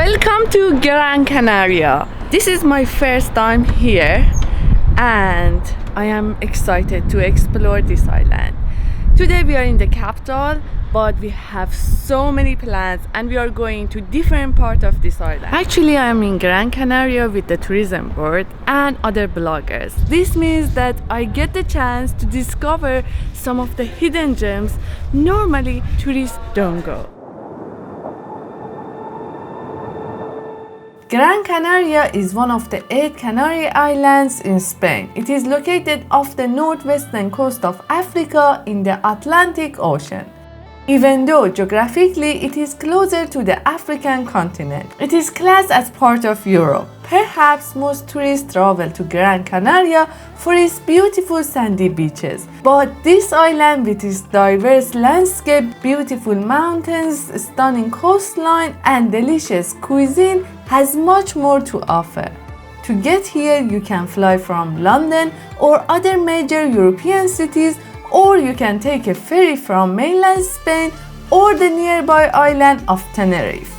Welcome to Gran Canaria. This is my first time here and I am excited to explore this island. Today we are in the capital, but we have so many plans and we are going to different parts of this island. Actually, I am in Gran Canaria with the tourism board and other bloggers. This means that I get the chance to discover some of the hidden gems normally tourists don't go. Gran Canaria is one of the 8 Canary Islands in Spain. It is located off the northwestern coast of Africa in the Atlantic Ocean. Even though geographically it is closer to the African continent, it is classed as part of Europe. Perhaps most tourists travel to Gran Canaria for its beautiful sandy beaches. But this island with its diverse landscape, beautiful mountains, stunning coastline and delicious cuisine has much more to offer. To get here, you can fly from London or other major European cities, or you can take a ferry from mainland Spain or the nearby island of Tenerife.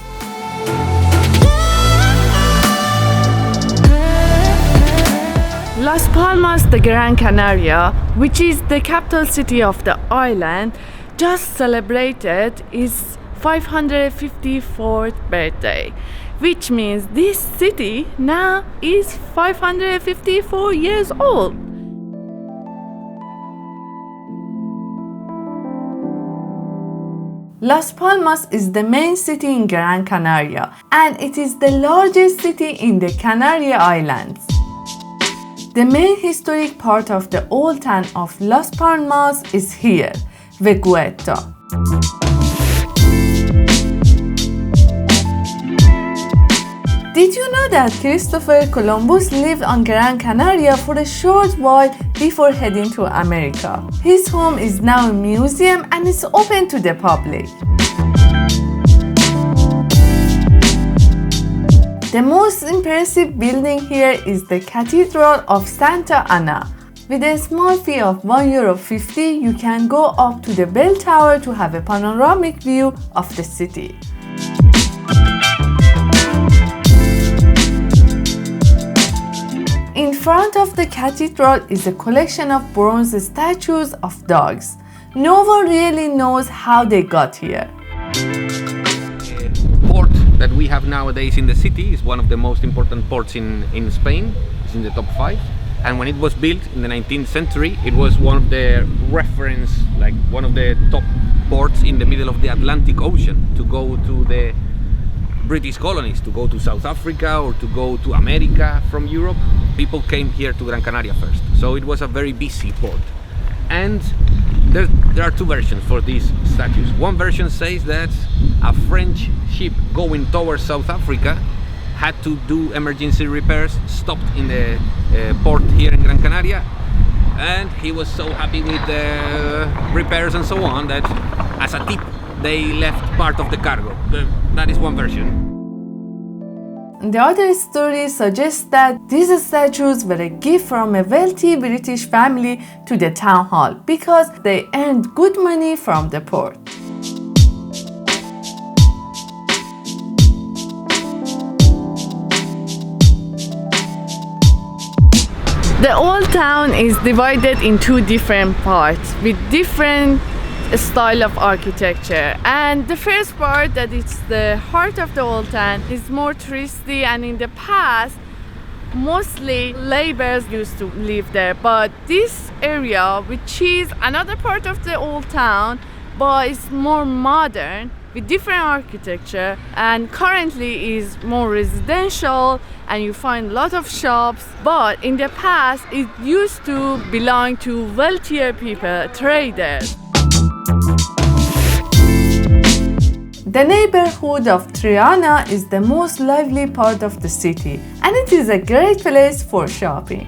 Las Palmas de Gran Canaria, which is the capital city of the island, just celebrated its 554th birthday, which means this city now is 554 years old. Las Palmas is the main city in Gran Canaria and it is the largest city in the Canary Islands. The main historic part of the old town of Las Palmas is here, Vegueta. Did you know that Christopher Columbus lived on Gran Canaria for a short while before heading to America? His home is now a museum and is open to the public. The most impressive building here is the Cathedral of Santa Ana. With a small fee of €1.50, you can go up to the bell tower to have a panoramic view of the city. In front of the cathedral is a collection of bronze statues of dogs. No one really knows how they got here. Port that we have nowadays in the city is one of the most important ports in Spain. It's in the top 5. And when it was built in the 19th century, it was one of the reference, like one of the top ports in the middle of the Atlantic Ocean to go to the British colonies, to go to South Africa or to go to America from Europe. People came here to Gran Canaria first, so it was a very busy port. And there are 2 versions for these statues. One version says that a French ship going towards South Africa had to do emergency repairs, stopped in the port here in Gran Canaria, and he was so happy with the repairs and so on that as a tip they left part of the cargo. That is one version. The other story suggests that these statues were a gift from a wealthy British family to the town hall because they earned good money from the port. The old town is divided in 2 different parts with different style of architecture, and the first part, that is the heart of the old town, is more touristy, and in the past mostly laborers used to live there. But this area, which is another part of the old town but it's more modern with different architecture and currently is more residential and you find a lot of shops, but in the past it used to belong to wealthier people, traders. The neighborhood of Triana is the most lively part of the city, and it is a great place for shopping.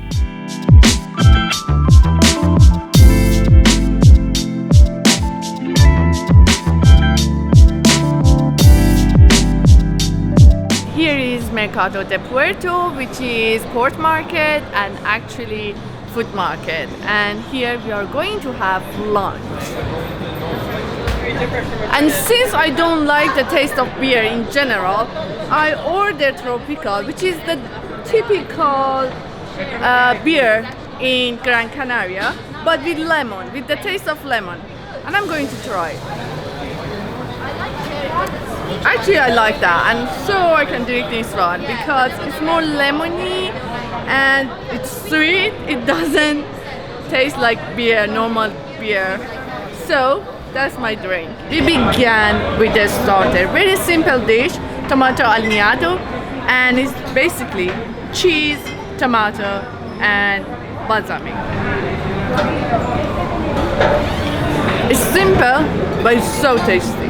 Here is Mercado de Puerto, which is port market and actually food market, and here we are going to have lunch. And since I don't like the taste of beer in general, I ordered tropical, which is the typical beer in Gran Canaria, but with lemon, with the taste of lemon. And I'm going to try it. Actually, I like that, and so I can drink this one because it's more lemony and it's sweet. It doesn't taste like beer, normal beer. So that's my drink. We began with a starter, very simple dish, tomato aliñado, and it's basically cheese, tomato, and balsamic. It's simple, but it's so tasty.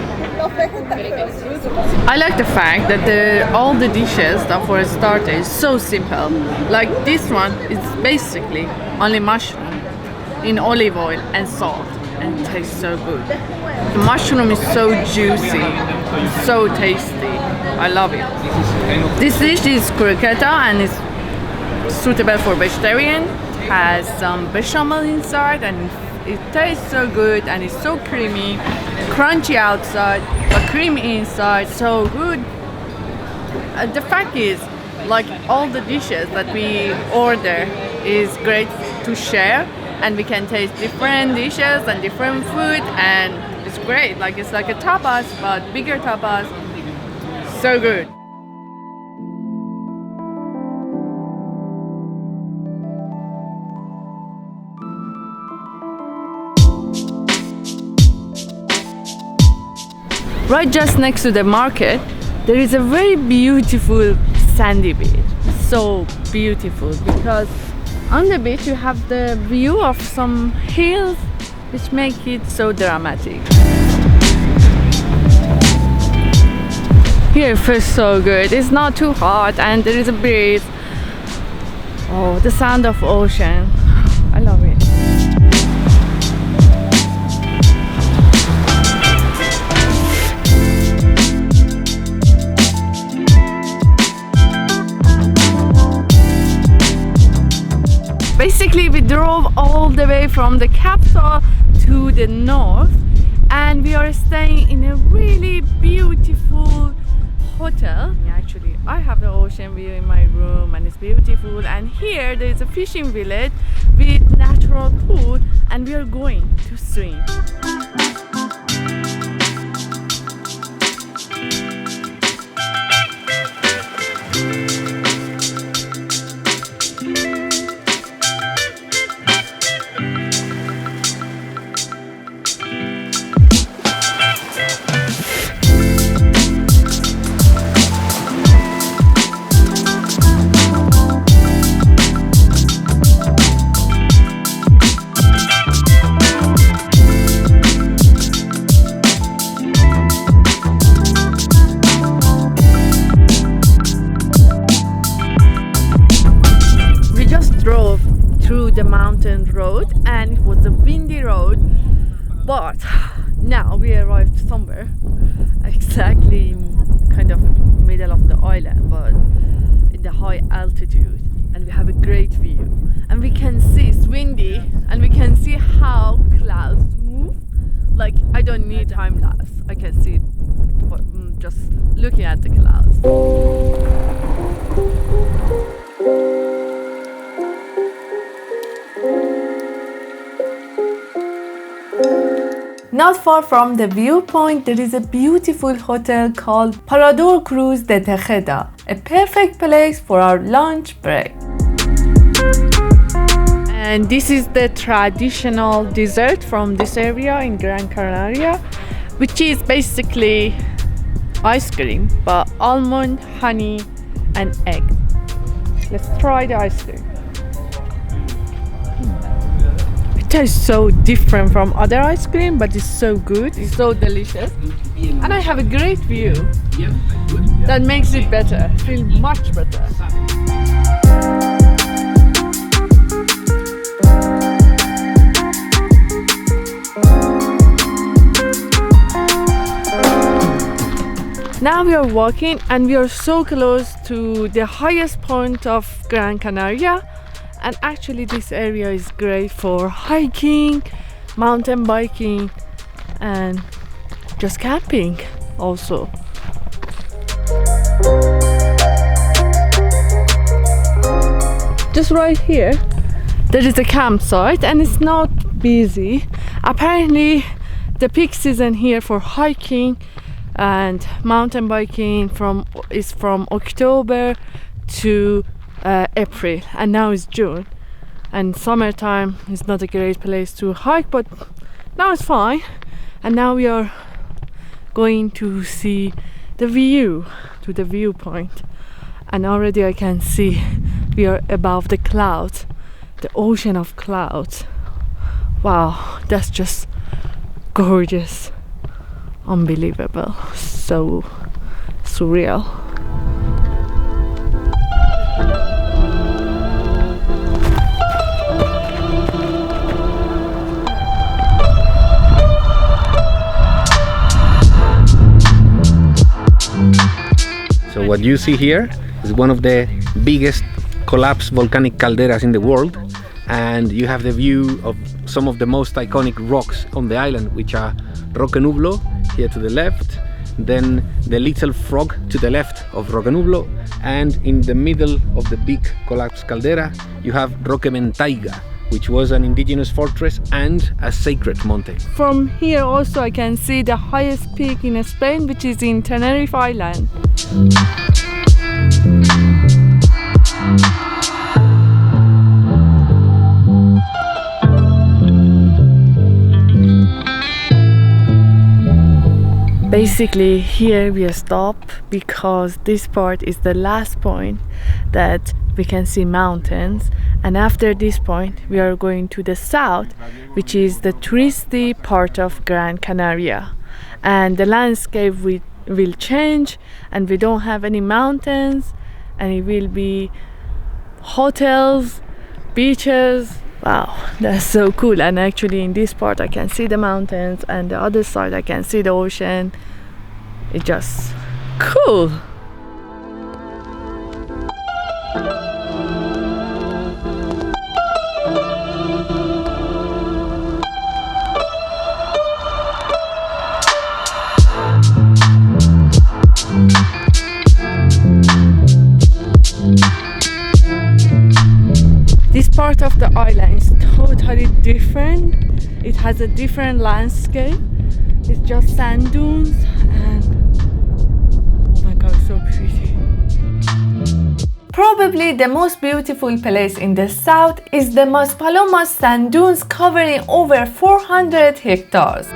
I like the fact that all the dishes that for a starter is so simple. Like this one is basically only mushroom in olive oil and salt, and it tastes so good. The mushroom is so juicy, so tasty. I love it. This dish is croqueta and is suitable for vegetarian. It has some bechamel inside and it tastes so good and it's so creamy, crunchy outside, but creamy inside, so good. The fact is, like all the dishes that we order is great to share, and we can taste different dishes and different food, and it's great. Like it's like a tapas, but bigger tapas. So good. Right just next to the market, there is a very beautiful sandy beach. So beautiful because on the beach you have the view of some hills which make it so dramatic. Here it feels so good. It's not too hot and there is a breeze. Oh, the sound of ocean. I love it. Basically, we drove all the way from the capital to the north, and we are staying in a really beautiful hotel. Actually, I have the ocean view in my room and it's beautiful, and here there is a fishing village with natural pool, and we are going to swim. The mountain road, and it was a windy road, but now we arrived somewhere exactly kind of middle of the island, but in the high altitude, and we have a great view, and we can see it's windy, and we can see how clouds move. Like I don't need time lapse, I can see it just looking at the clouds. Not far from the viewpoint, there is a beautiful hotel called Parador Cruz de Tejeda, a perfect place for our lunch break. And this is the traditional dessert from this area in Gran Canaria, which is basically ice cream, but almond, honey, and egg. Let's try the ice cream. It tastes so different from other ice cream, but it's so good, it's so delicious, and I have a great view that makes it better, feel much better. Now we are walking and we are so close to the highest point of Gran Canaria. And actually this area is great for hiking, mountain biking, and just camping also. Just right here, there is a campsite and it's not busy. Apparently, the peak season here for hiking and mountain biking is from October to April, and now it's June. And summertime is not a great place to hike, but now it's fine. And now we are going to see the view to the viewpoint, and already I can see we are above the clouds, the ocean of clouds. Wow, that's just gorgeous, unbelievable, so surreal. So what you see here is one of the biggest collapsed volcanic calderas in the world, and you have the view of some of the most iconic rocks on the island, which are Roque Nublo here to the left, then the Little Frog to the left of Roque Nublo, and in the middle of the big collapsed caldera you have Roque Mentaiga, which was an indigenous fortress and a sacred mountain. From here also I can see the highest peak in Spain, which is in Canary Islands. Basically here we stop because this part is the last point that we can see mountains, and after this point we are going to the south, which is the touristy part of Gran Canaria, and the landscape will change and we don't have any mountains, and it will be hotels, beaches. Wow, that's so cool. And actually in this part I can see the mountains, and the other side I can see the ocean. It's just cool. This part of the island is totally different. It has a different landscape. It's just sand dunes, and oh my god, so pretty. Probably the most beautiful place in the south is the Maspalomas sand dunes, covering over 400 hectares.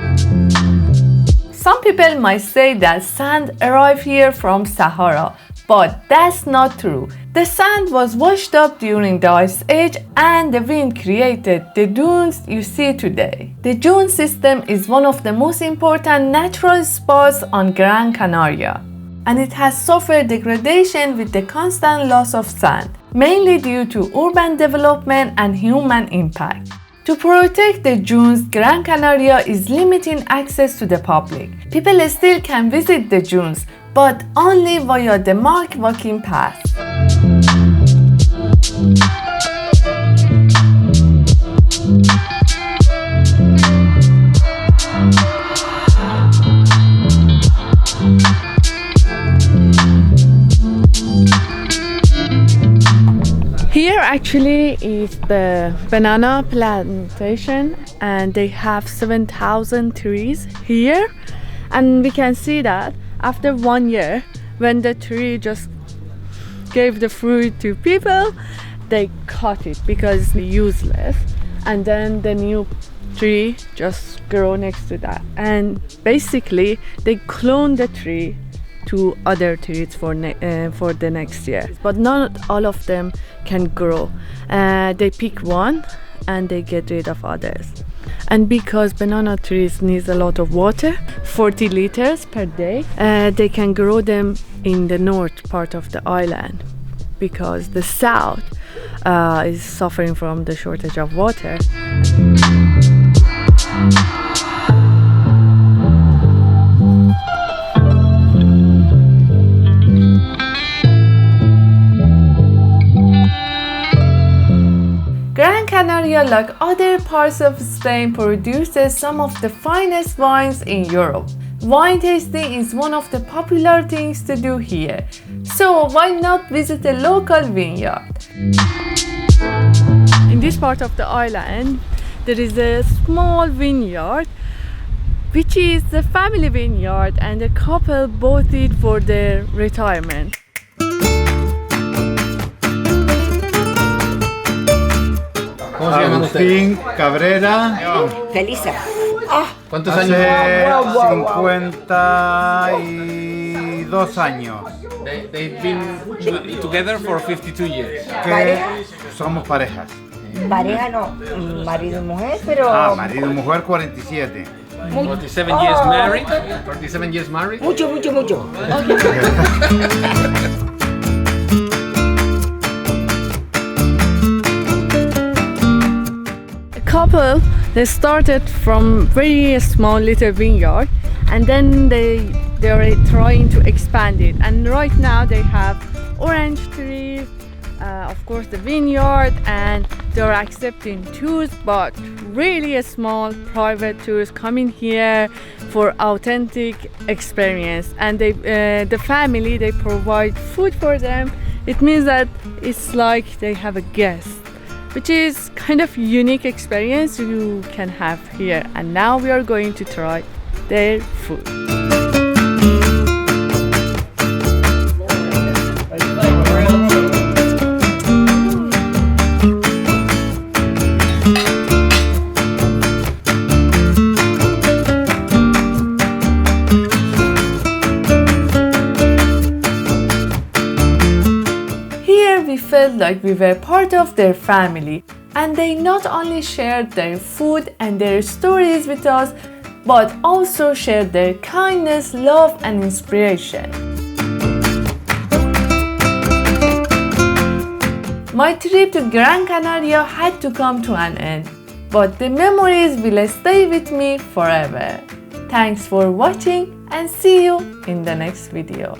Some people might say that sand arrived here from Sahara, but that's not true. The sand was washed up during the Ice Age, and the wind created the dunes you see today. The dune system is one of the most important natural spots on Gran Canaria, and it has suffered degradation with the constant loss of sand, mainly due to urban development and human impact. To protect the dunes, Gran Canaria is limiting access to the public. People still can visit the dunes, but only via the marked walking path. Here actually is the banana plantation, and they have 7,000 trees here, and we can see that after 1 year, when the tree just gave the fruit to people, they cut it because it's useless, and then the new tree just grow next to that, and basically they clone the tree to other trees for the next year, but not all of them can grow. They pick one and they get rid of others. And because banana trees needs a lot of water, 40 liters per day, they can grow them in the north part of the island, because the south is suffering from the shortage of water. Gran Canaria, like other parts of Spain, produces some of the finest wines in Europe. Wine tasting is one of the popular things to do here, so why not visit a local vineyard? In this part of the island, there is a small vineyard, which is the family vineyard, and the couple bought it for their retirement. Agustín Cabrera. Felisa. ¿Cuántos Hace años? 52 años They've been together for 52 years. que somos parejas. Pareja no, marido y mujer, pero Marido y mujer 47. 47 years married. 47 years married. mucho. Couple, they started from very small little vineyard, and then they are trying to expand it, and right now they have orange trees, of course the vineyard, and they're accepting tours, but really a small private tours coming here for authentic experience. And they the family, they provide food for them. It means that it's like they have a guest, which is kind of unique experience you can have here. And now we are going to try their food. We felt like we were part of their family, and they not only shared their food and their stories with us, but also shared their kindness, love, and inspiration. My trip to Gran Canaria had to come to an end, but the memories will stay with me forever. Thanks for watching, and see you in the next video.